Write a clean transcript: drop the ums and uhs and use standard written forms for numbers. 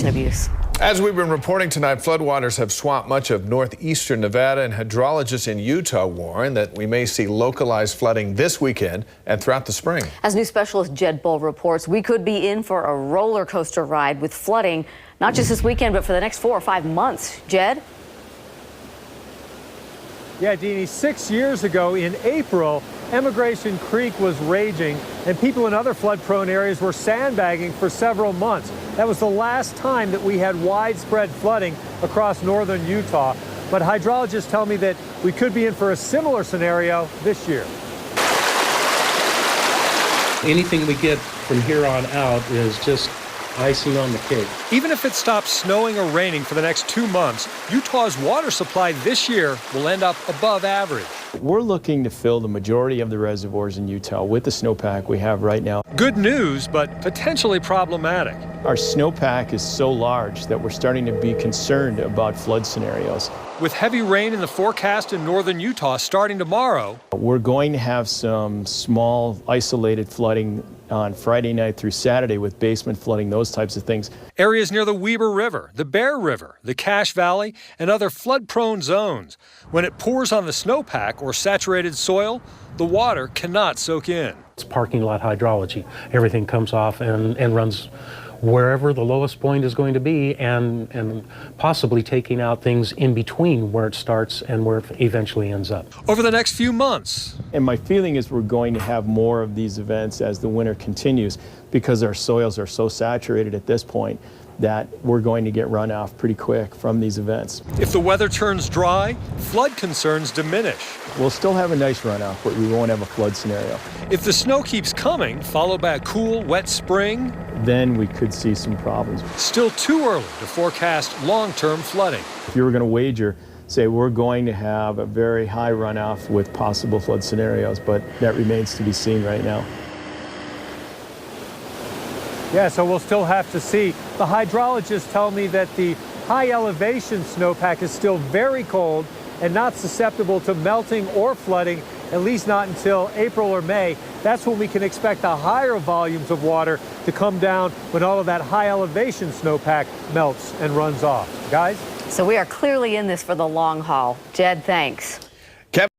abuse. As we've been reporting tonight, floodwaters have swamped much of northeastern Nevada, and hydrologists in Utah warn that we may see localized flooding this weekend and throughout the spring. As new specialist Jed Boal reports, we could be in for a roller coaster ride with flooding, not just this weekend, but for the next 4 or 5 months. Jed? Yeah, Deanie, 6 years ago in April, Emigration Creek was raging and people in other flood-prone areas were sandbagging for several months. That was the last time that we had widespread flooding across northern Utah. But hydrologists tell me that we could be in for a similar scenario this year. Anything we get from here on out is just icing on the cake. Even if it stops snowing or raining for the next 2 months, Utah's water supply this year will end up above average. We're looking to fill the majority of the reservoirs in Utah with the snowpack we have right now. Good news, but potentially problematic. Our snowpack is so large that we're starting to be concerned about flood scenarios. With heavy rain in the forecast in northern Utah starting tomorrow, we're going to have some small isolated flooding on Friday night through Saturday with basement flooding, those types of things. Areas near the Weber River, the Bear River, the Cache Valley, and other flood-prone zones. When it pours on the snowpack or saturated soil, the water cannot soak in. It's parking lot hydrology. Everything comes off and runs wherever the lowest point is going to be, and possibly taking out things in between where it starts and where it eventually ends up. Over the next few months. And my feeling is we're going to have more of these events as the winter continues, because our soils are so saturated at this point that we're going to get runoff pretty quick from these events. If the weather turns dry, flood concerns diminish. We'll still have a nice runoff, but we won't have a flood scenario. If the snow keeps coming, followed by a cool, wet spring, then we could see some problems. Still too early to forecast long-term flooding. If you were going to wager, say we're going to have a very high runoff with possible flood scenarios, but that remains to be seen right now. Yeah, so we'll still have to see. The hydrologists tell me that the high elevation snowpack is still very cold and not susceptible to melting or flooding, at least not until April or May. That's when we can expect the higher volumes of water to come down, when all of that high elevation snowpack melts and runs off. Guys? So we are clearly in this for the long haul. Jed, thanks.